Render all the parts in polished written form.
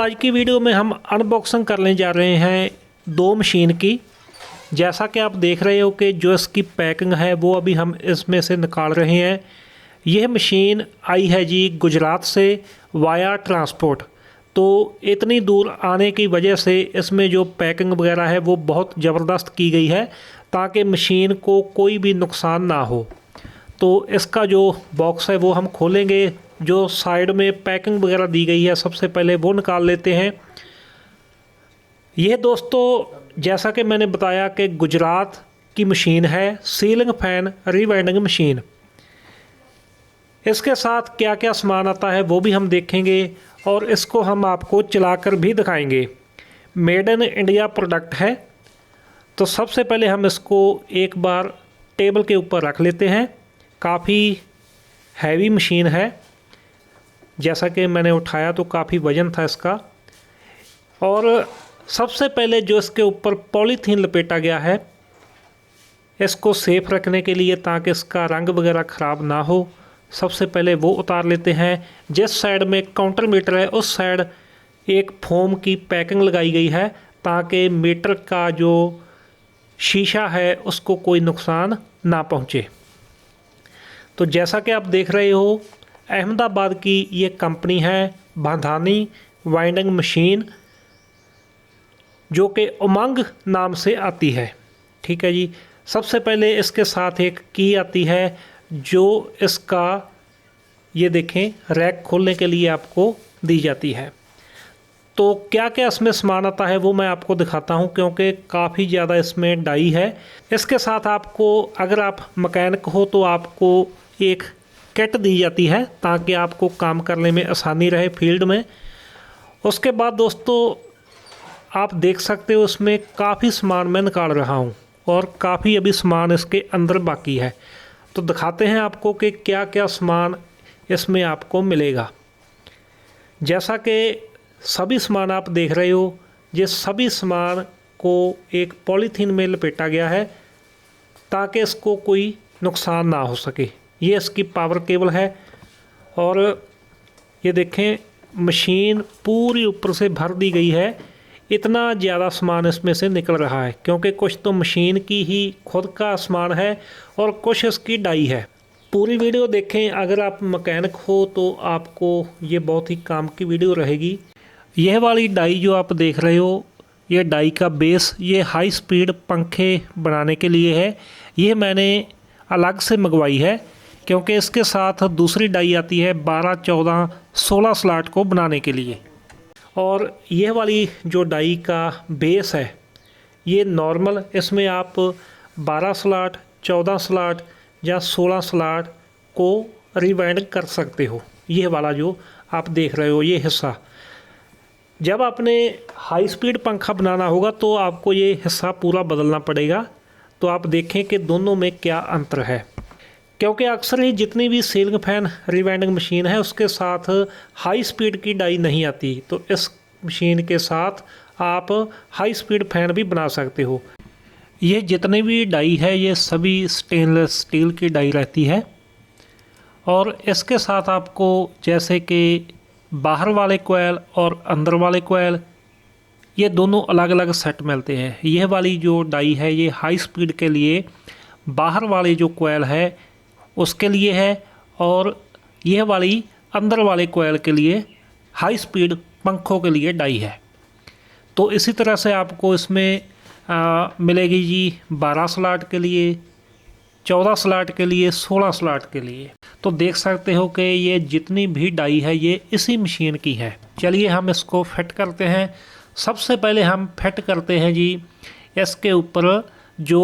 आज की वीडियो में हम अनबॉक्सिंग करने जा रहे हैं दो मशीन की। जैसा कि आप देख रहे हो कि जो इसकी पैकिंग है वो अभी हम इसमें से निकाल रहे हैं। यह मशीन आई है जी गुजरात से वाया ट्रांसपोर्ट। तो इतनी दूर आने की वजह से इसमें जो पैकिंग वगैरह है वो बहुत ज़बरदस्त की गई है ताकि मशीन को कोई भी नुकसान ना हो। तो इसका जो बॉक्स है वो हम खोलेंगे। जो साइड में पैकिंग वगैरह दी गई है सबसे पहले वो निकाल लेते हैं। यह दोस्तों जैसा कि मैंने बताया कि गुजरात की मशीन है सीलिंग फ़ैन रीवाइंडिंग मशीन। इसके साथ क्या क्या सामान आता है वो भी हम देखेंगे और इसको हम आपको चलाकर भी दिखाएंगे। मेड इन इंडिया प्रोडक्ट है। तो सबसे पहले हम इसको एक बार टेबल के ऊपर रख लेते हैं। काफ़ी हैवी मशीन है, जैसा कि मैंने उठाया तो काफ़ी वज़न था इसका। और सबसे पहले जो इसके ऊपर पॉलीथीन लपेटा गया है इसको सेफ रखने के लिए ताकि इसका रंग वगैरह ख़राब ना हो, सबसे पहले वो उतार लेते हैं। जिस साइड में काउंटर मीटर है उस साइड एक फोम की पैकिंग लगाई गई है ताकि मीटर का जो शीशा है उसको कोई नुकसान ना पहुँचे। तो जैसा कि आप देख रहे हो अहमदाबाद की ये कंपनी है भाधानी वाइंडिंग मशीन, जो कि उमंग नाम से आती है। ठीक है जी। सबसे पहले इसके साथ एक की आती है जो इसका ये देखें रैक खोलने के लिए आपको दी जाती है। तो क्या क्या इसमें सामान आता है वो मैं आपको दिखाता हूं क्योंकि काफ़ी ज़्यादा इसमें डाई है। इसके साथ आपको अगर आप मैकेनिक हो तो आपको एक किट दी जाती है ताकि आपको काम करने में आसानी रहे फील्ड में। उसके बाद दोस्तों आप देख सकते हो इसमें काफ़ी सामान मैं निकाल रहा हूँ और काफ़ी अभी सामान इसके अंदर बाकी है। तो दिखाते हैं आपको कि क्या क्या सामान इसमें आपको मिलेगा। जैसा कि सभी सामान आप देख रहे हो, ये सभी सामान को एक पॉलीथीन में लपेटा गया है ताकि इसको कोई नुकसान ना हो सके। ये इसकी पावर केबल है और ये देखें मशीन पूरी ऊपर से भर दी गई है। इतना ज़्यादा सामान इसमें से निकल रहा है क्योंकि कुछ तो मशीन की ही खुद का सामान है और कुछ इसकी डाई है। पूरी वीडियो देखें। अगर आप मैकेनिक हो तो आपको ये बहुत ही काम की वीडियो रहेगी। यह वाली डाई जो आप देख रहे हो ये डाई का बेस ये हाई स्पीड पंखे बनाने के लिए है। ये मैंने अलग से मंगवाई है क्योंकि इसके साथ दूसरी डाई आती है 12, 14, 16 स्लॉट को बनाने के लिए। और यह वाली जो डाई का बेस है ये नॉर्मल, इसमें आप 12 स्लॉट, 14 स्लॉट या 16 स्लॉट को रिवाइंड कर सकते हो। यह वाला जो आप देख रहे हो ये हिस्सा, जब आपने हाई स्पीड पंखा बनाना होगा तो आपको ये हिस्सा पूरा बदलना पड़ेगा। तो आप देखें कि दोनों में क्या अंतर है, क्योंकि अक्सर ही जितनी भी सीलिंग फ़ैन रीवाइंडिंग मशीन है उसके साथ हाई स्पीड की डाई नहीं आती। तो इस मशीन के साथ आप हाई स्पीड फ़ैन भी बना सकते हो। ये जितनी भी डाई है ये सभी स्टेनलेस स्टील की डाई रहती है। और इसके साथ आपको जैसे कि बाहर वाले कोयल और अंदर वाले कोयल ये दोनों अलग अलग सेट मिलते हैं। यह वाली जो डाई है ये हाई स्पीड के लिए बाहर वाले जो कोयल है उसके लिए है और यह वाली अंदर वाले कोयल के लिए हाई स्पीड पंखों के लिए डाई है। तो इसी तरह से आपको इसमें मिलेगी जी 12 स्लॉट के लिए, 14 स्लॉट के लिए, 16 स्लॉट के लिए। तो देख सकते हो कि ये जितनी भी डाई है ये इसी मशीन की है। चलिए हम इसको फिट करते हैं। सबसे पहले हम फिट करते हैं जी इसके ऊपर जो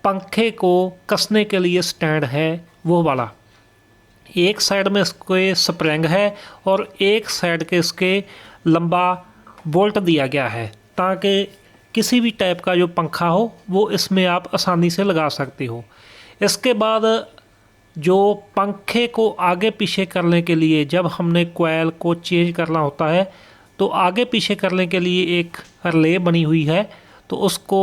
पंखे को कसने के लिए स्टैंड है वो वाला। एक साइड में इसके स्प्रिंग है और एक साइड के इसके लंबा बोल्ट दिया गया है ताकि किसी भी टाइप का जो पंखा हो वो इसमें आप आसानी से लगा सकते हो। इसके बाद जो पंखे को आगे पीछे करने के लिए जब हमने कोयल को चेंज करना होता है तो आगे पीछे करने के लिए एक रिले बनी हुई है। तो उसको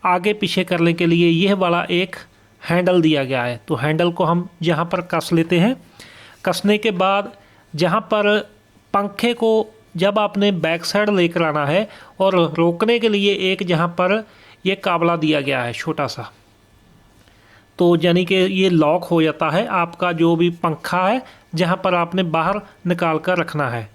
आगे पीछे करने के लिए यह वाला एक हैंडल दिया गया है। तो हैंडल को हम जहाँ पर कस लेते हैं, कसने के बाद जहाँ पर पंखे को जब आपने बैक साइड लेकर आना है और रोकने के लिए एक जहाँ पर ये काबला दिया गया है छोटा सा, तो यानी कि ये लॉक हो जाता है आपका जो भी पंखा है जहाँ पर आपने बाहर निकाल कर रखना है।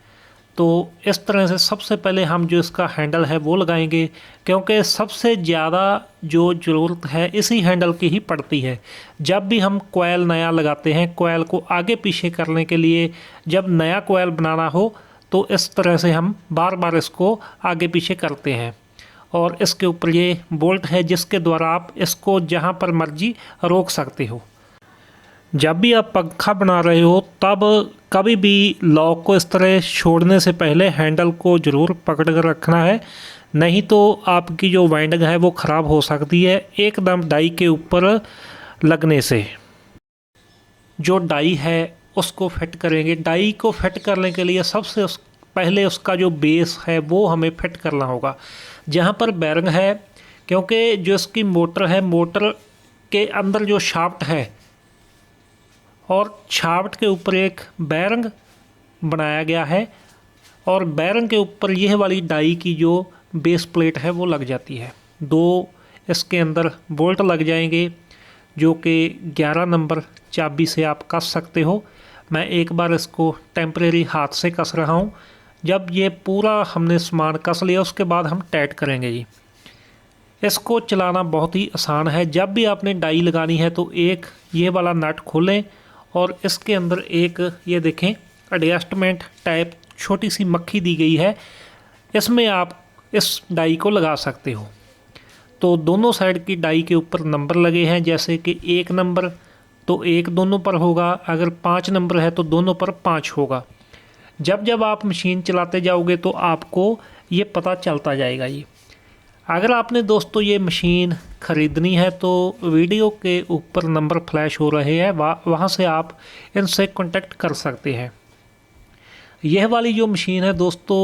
तो इस तरह से सबसे पहले हम जो इसका हैंडल है वो लगाएंगे, क्योंकि सबसे ज़्यादा जो ज़रूरत है इसी हैंडल की ही पड़ती है। जब भी हम कोयल नया लगाते हैं, कोयल को आगे पीछे करने के लिए जब नया कोयल बनाना हो तो इस तरह से हम बार बार इसको आगे पीछे करते हैं। और इसके ऊपर ये बोल्ट है जिसके द्वारा आप इसको जहाँ पर मर्जी रोक सकते हो। जब भी आप पंखा बना रहे हो तब कभी भी लॉक को इस तरह छोड़ने से पहले हैंडल को ज़रूर पकड़ कर रखना है, नहीं तो आपकी जो वाइंडिंग है वो ख़राब हो सकती है एकदम डाई के ऊपर लगने से। जो डाई है उसको फिट करेंगे। डाई को फिट करने के लिए सबसे पहले उसका जो बेस है वो हमें फिट करना होगा जहाँ पर बैरिंग है, क्योंकि जो इसकी मोटर है, मोटर के अंदर जो शाफ्ट है और शाफ्ट के ऊपर एक बैरिंग बनाया गया है और बैरिंग के ऊपर यह वाली डाई की जो बेस प्लेट है वो लग जाती है। 2 इसके अंदर बोल्ट लग जाएंगे जो कि 11 नंबर चाबी से आप कस सकते हो। मैं एक बार इसको टेम्परेरी हाथ से कस रहा हूँ। जब ये पूरा हमने सामान कस लिया उसके बाद हम टाइट करेंगे जी। इसको चलाना बहुत ही आसान है। जब भी आपने डाई लगानी है तो एक ये वाला नट खोलें और इसके अंदर एक ये देखें एडजस्टमेंट टाइप छोटी सी मक्खी दी गई है, इसमें आप इस डाई को लगा सकते हो। तो दोनों साइड की डाई के ऊपर नंबर लगे हैं, जैसे कि 1 नंबर तो 1 दोनों पर होगा, अगर 5 नंबर है तो दोनों पर 5 होगा। जब जब आप मशीन चलाते जाओगे तो आपको ये पता चलता जाएगा। ये अगर आपने दोस्तों ये मशीन ख़रीदनी है तो वीडियो के ऊपर नंबर फ्लैश हो रहे हैं, वहाँ से आप इनसे कांटेक्ट कर सकते हैं। यह वाली जो मशीन है दोस्तों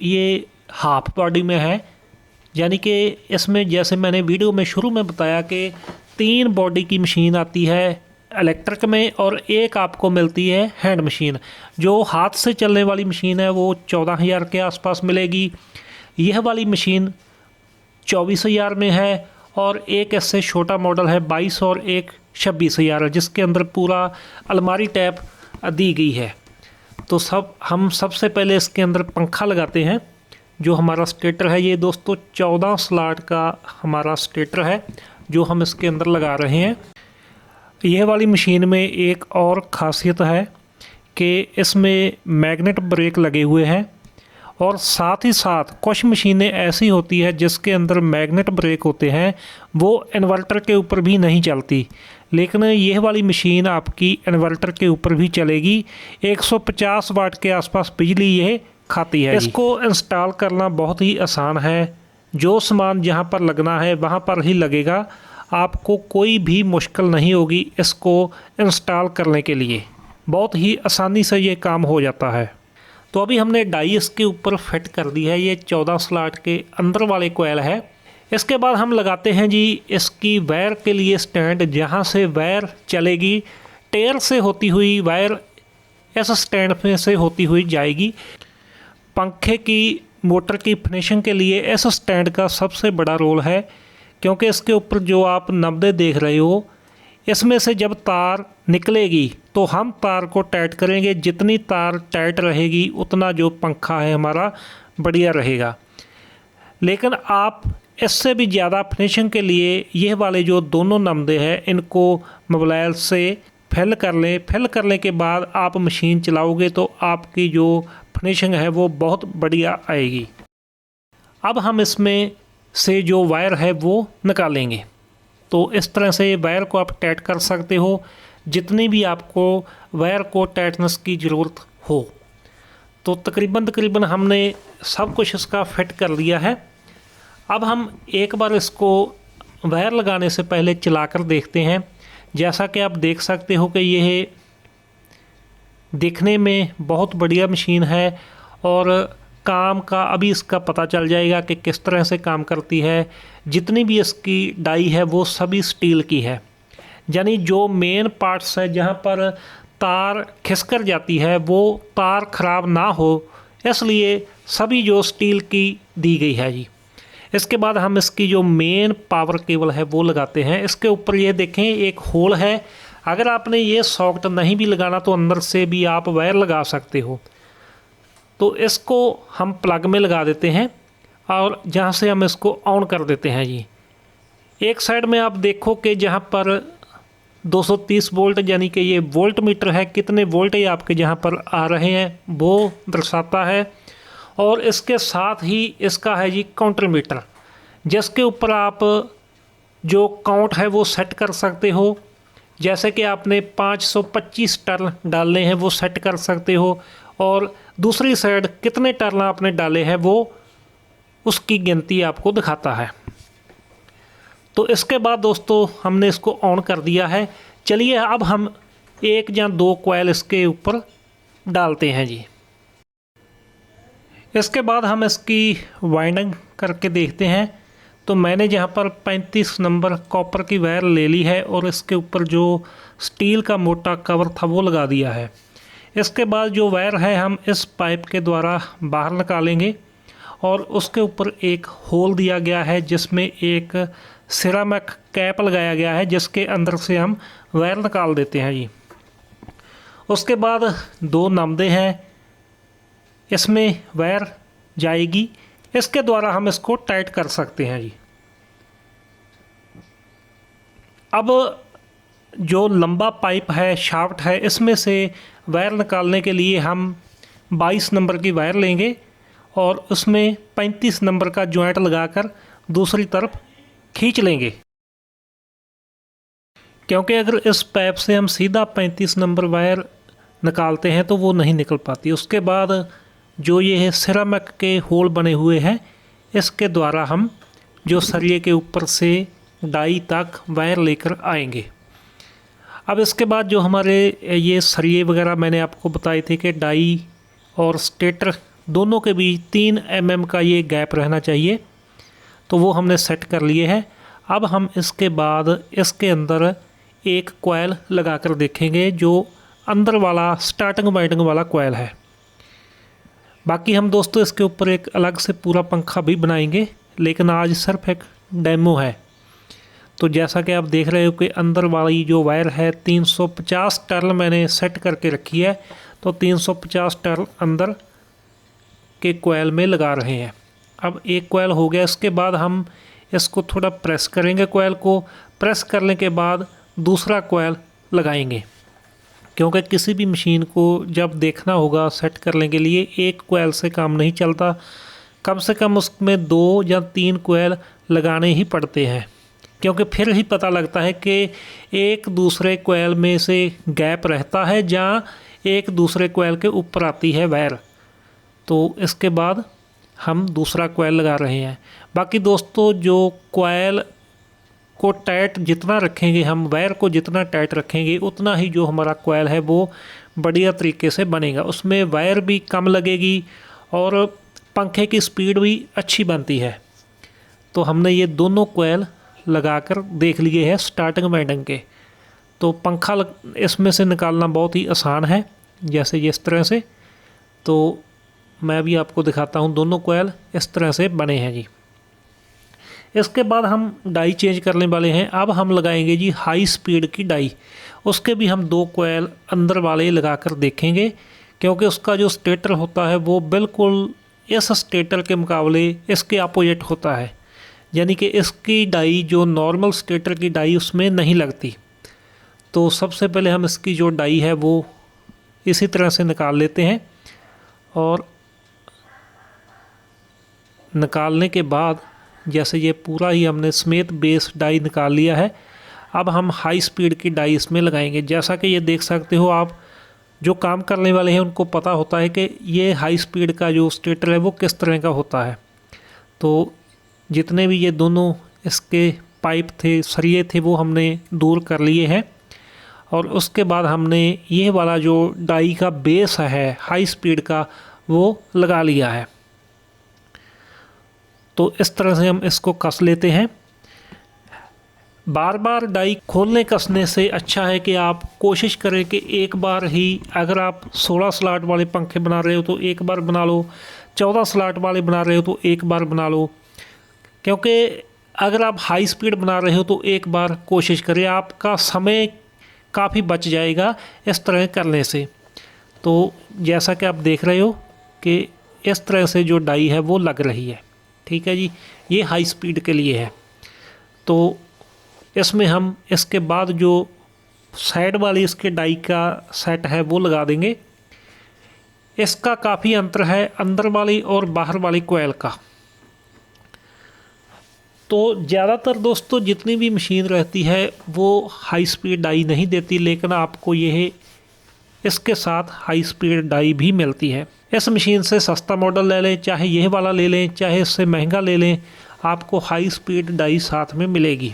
ये हाफ बॉडी में है, यानी कि इसमें जैसे मैंने वीडियो में शुरू में बताया कि 3 बॉडी की मशीन आती है इलेक्ट्रिक में और एक आपको मिलती है हैंड मशीन। जो हाथ से चलने वाली मशीन है वो 14,000 के आसपास मिलेगी। यह वाली मशीन 24,000 में है और एक इससे छोटा मॉडल है 22 और एक 26,000 है, जिसके अंदर पूरा अलमारी टैप दी गई है। तो हम सबसे पहले इसके अंदर पंखा लगाते हैं। जो हमारा स्टेटर है ये दोस्तों 14 स्लॉट का हमारा स्टेटर है जो हम इसके अंदर लगा रहे हैं। यह वाली मशीन में एक और ख़ासियत है कि इसमें मैग्नेट ब्रेक लगे हुए हैं और साथ ही साथ कुछ मशीनें ऐसी होती है जिसके अंदर मैग्नेट ब्रेक होते हैं, वो इन्वर्टर के ऊपर भी नहीं चलती, लेकिन यह वाली मशीन आपकी इन्वर्टर के ऊपर भी चलेगी। 150 वाट के आसपास बिजली ये खाती है। इसको इंस्टॉल करना बहुत ही आसान है। जो सामान जहाँ पर लगना है वहाँ पर ही लगेगा, आपको कोई भी मुश्किल नहीं होगी इसको इंस्टॉल करने के लिए। बहुत ही आसानी से ये काम हो जाता है। तो अभी हमने डाई इसके ऊपर फिट कर दी है। ये 14 स्लॉट के अंदर वाले कोयल है। इसके बाद हम लगाते हैं जी इसकी वायर के लिए स्टैंड, जहाँ से वायर चलेगी टेल से होती हुई वायर इस स्टैंड में से होती हुई जाएगी। पंखे की मोटर की फिनिशिंग के लिए इस स्टैंड का सबसे बड़ा रोल है, क्योंकि इसके ऊपर जो आप नब्बे देख रहे हो इसमें से जब तार निकलेगी तो हम तार को टाइट करेंगे। जितनी तार टाइट रहेगी उतना जो पंखा है हमारा बढ़िया रहेगा। लेकिन आप इससे भी ज़्यादा फिनिशिंग के लिए यह वाले जो दोनों नब्बे हैं इनको मोबाइल से फिल कर लें। फिल करने के बाद आप मशीन चलाओगे तो आपकी जो फिनिशिंग है वो बहुत बढ़िया आएगी। अब हम इसमें से जो वायर है वो निकालेंगे। तो इस तरह से वायर को आप टाइट कर सकते हो जितनी भी आपको वायर को टाइटनेस की ज़रूरत हो। तो तकरीबन हमने सब कुछ इसका फिट कर लिया है। अब हम एक बार इसको वायर लगाने से पहले चलाकर देखते हैं। जैसा कि आप देख सकते हो कि यह दिखने में बहुत बढ़िया मशीन है और काम का अभी इसका पता चल जाएगा कि किस तरह से काम करती है। जितनी भी इसकी डाई है वो सभी स्टील की है, यानी जो मेन पार्ट्स है जहाँ पर तार खिसकर जाती है वो तार ख़राब ना हो इसलिए सभी जो स्टील की दी गई है जी। इसके बाद हम इसकी जो मेन पावर केबल है वो लगाते हैं। इसके ऊपर ये देखें एक होल है, अगर आपने ये सॉकेट नहीं भी लगाना तो अंदर से भी आप वायर लगा सकते हो। तो इसको हम प्लग में लगा देते हैं और जहाँ से हम इसको ऑन कर देते हैं जी। एक साइड में आप देखो कि जहाँ पर 230 वोल्ट यानी कि ये वोल्ट मीटर है, कितने वोल्ट ये आपके जहाँ पर आ रहे हैं वो दर्शाता है। और इसके साथ ही इसका है जी काउंटर मीटर, जिसके ऊपर आप जो काउंट है वो सेट कर सकते हो। जैसे कि आपने 525 टर्न डालने हैं वो सेट कर सकते हो, और दूसरी साइड कितने टर्न आपने डाले हैं वो उसकी गिनती आपको दिखाता है। तो इसके बाद दोस्तों हमने इसको ऑन कर दिया है। चलिए अब हम एक या दो कॉइल इसके ऊपर डालते हैं जी। इसके बाद हम इसकी वाइंडिंग करके देखते हैं। तो मैंने जहाँ पर 35 नंबर कॉपर की वायर ले ली है और इसके ऊपर जो स्टील का मोटा कवर था वो लगा दिया है। इसके बाद जो वायर है हम इस पाइप के द्वारा बाहर निकालेंगे और उसके ऊपर एक होल दिया गया है जिसमें एक सिरामिक कैप लगाया गया है, जिसके अंदर से हम वायर निकाल देते हैं जी। उसके बाद दो नमदे हैं, इसमें वायर जाएगी, इसके द्वारा हम इसको टाइट कर सकते हैं जी। अब जो लंबा पाइप है, शाफ्ट है, इसमें से वायर निकालने के लिए हम 22 नंबर की वायर लेंगे और उसमें 35 नंबर का जॉइंट लगाकर दूसरी तरफ खींच लेंगे, क्योंकि अगर इस पाइप से हम सीधा 35 नंबर वायर निकालते हैं तो वो नहीं निकल पाती। उसके बाद जो ये है सिरामिक के होल बने हुए हैं, इसके द्वारा हम जो सरिये के ऊपर से डाई तक वायर लेकर आएंगे। अब इसके बाद जो हमारे ये सरिये वगैरह मैंने आपको बताए थे कि डाई और स्टेटर दोनों के बीच 3 mm का ये गैप रहना चाहिए, तो वो हमने सेट कर लिए हैं। अब हम इसके बाद इसके अंदर एक कॉइल लगाकर देखेंगे, जो अंदर वाला स्टार्टिंग वाइंडिंग वाला कॉइल है। बाकी हम दोस्तों इसके ऊपर एक अलग से पूरा पंखा भी बनाएंगे, लेकिन आज सिर्फ एक डेमो है। तो जैसा कि आप देख रहे हो कि अंदर वाली जो वायर है 350 टर्न मैंने सेट करके रखी है, तो 350 टर्न अंदर के कॉइल में लगा रहे हैं। अब एक कॉइल हो गया, इसके बाद हम इसको थोड़ा प्रेस करेंगे। कॉइल को प्रेस करने के बाद दूसरा कॉइल लगाएंगे, क्योंकि किसी भी मशीन को जब देखना होगा सेट करने के लिए एक कॉइल से काम नहीं चलता, कम से कम उसमें 2 या 3 कॉइल लगाने ही पड़ते हैं, क्योंकि फिर ही पता लगता है कि एक दूसरे कॉइल में से गैप रहता है जहाँ एक दूसरे कॉइल के ऊपर आती है वायर। तो इसके बाद हम दूसरा कॉइल लगा रहे हैं। बाकी दोस्तों जो कॉइल को टाइट जितना रखेंगे हम, वायर को जितना टाइट रखेंगे, उतना ही जो हमारा कॉइल है वो बढ़िया तरीके से बनेगा। उसमें वायर भी कम लगेगी और पंखे की स्पीड भी अच्छी बनती है। तो हमने ये दोनों कॉइल लगाकर देख लिए हैं स्टार्टिंग वाइंडिंग के। तो पंखा इसमें से निकालना बहुत ही आसान है, जैसे इस तरह से। तो मैं भी आपको दिखाता हूँ, दोनों कॉइल इस तरह से बने हैं जी। इसके बाद हम डाई चेंज करने वाले हैं। अब हम लगाएंगे जी हाई स्पीड की डाई। उसके भी हम 2 कॉइल अंदर वाले लगाकर देखेंगे, क्योंकि उसका जो स्टेटर होता है वो बिल्कुल इस स्टेटर के मुकाबले इसके अपोजिट होता है, यानी कि इसकी डाई जो नॉर्मल स्टेटर की डाई उसमें नहीं लगती। तो सबसे पहले हम इसकी जो डाई है वो इसी तरह से निकाल लेते हैं, और निकालने के बाद जैसे ये पूरा ही हमने समेत बेस डाई निकाल लिया है। अब हम हाई स्पीड की डाई इसमें लगाएंगे। जैसा कि ये देख सकते हो आप, जो काम करने वाले हैं उनको पता होता है कि ये हाई स्पीड का जो स्टेटर है वो किस तरह का होता है। तो जितने भी ये दोनों इसके पाइप थे, सरिये थे, वो हमने दूर कर लिए हैं, और उसके बाद हमने ये वाला जो डाई का बेस है हाई स्पीड का वो लगा लिया है। तो इस तरह से हम इसको कस लेते हैं। बार बार डाई खोलने कसने से अच्छा है कि आप कोशिश करें कि एक बार ही, अगर आप 16 स्लॉट वाले पंखे बना रहे हो तो एक बार बना लो, 14 स्लॉट वाले बना रहे हो तो एक बार बना लो, क्योंकि अगर आप हाई स्पीड बना रहे हो तो एक बार कोशिश करें, आपका समय काफ़ी बच जाएगा इस तरह करने से। तो जैसा कि आप देख रहे हो कि इस तरह से जो डाई है वो लग रही है, ठीक है जी। ये हाई स्पीड के लिए है। तो इसमें हम इसके बाद जो साइड वाली इसके डाई का सेट है वो लगा देंगे। इसका काफ़ी अंतर है अंदर वाली और बाहर वाली कोयल का। तो ज़्यादातर दोस्तों जितनी भी मशीन रहती है वो हाई स्पीड डाई नहीं देती, लेकिन आपको यह इसके साथ हाई स्पीड डाई भी मिलती है। इस मशीन से सस्ता मॉडल ले लें, चाहे यह वाला ले लें, चाहे इससे महंगा ले लें, आपको हाई स्पीड डाई साथ में मिलेगी।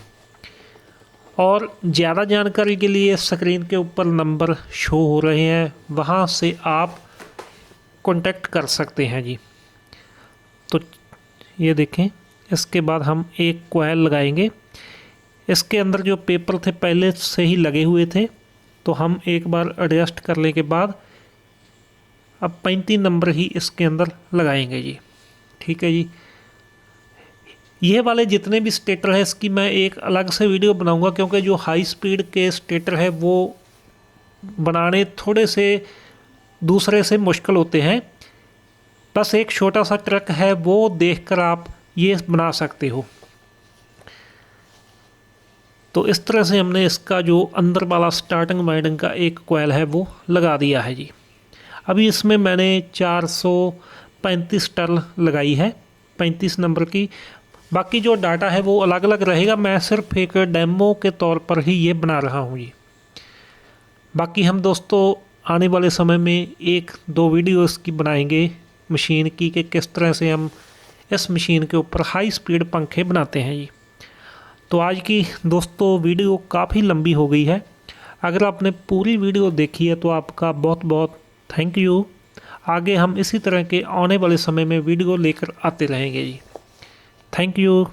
और ज़्यादा जानकारी के लिए स्क्रीन के ऊपर नंबर शो हो रहे हैं, वहाँ से आप कांटेक्ट कर सकते हैं जी। तो ये देखें, इसके बाद हम एक कोयल लगाएंगे। इसके अंदर जो पेपर थे पहले से ही लगे हुए थे, तो हम एक बार एडजस्ट करने के बाद अब 35 नंबर ही इसके अंदर लगाएंगे जी, ठीक है जी। ये वाले जितने भी स्टेटर है इसकी मैं एक अलग से वीडियो बनाऊंगा, क्योंकि जो हाई स्पीड के स्टेटर है वो बनाने थोड़े से दूसरे से मुश्किल होते हैं। बस एक छोटा सा ट्रिक है, वो देखकर आप ये बना सकते हो। तो इस तरह से हमने इसका जो अंदर वाला स्टार्टिंग वाइंडिंग का एक कोयल है वो लगा दिया है जी। अभी इसमें मैंने 435 टर्न लगाई है 35 नंबर की। बाकी जो डाटा है वो अलग अलग रहेगा, मैं सिर्फ एक डेमो के तौर पर ही ये बना रहा हूँ जी। बाकी हम दोस्तों आने वाले समय में 1-2 वीडियो इसकी बनाएंगे मशीन की, कि किस तरह से हम इस मशीन के ऊपर हाई स्पीड पंखे बनाते हैं जी। तो आज की दोस्तों वीडियो काफ़ी लंबी हो गई है। अगर आपने पूरी वीडियो देखी है तो आपका बहुत बहुत थैंक यू। आगे हम इसी तरह के आने वाले समय में वीडियो लेकर आते रहेंगे जी। Thank you.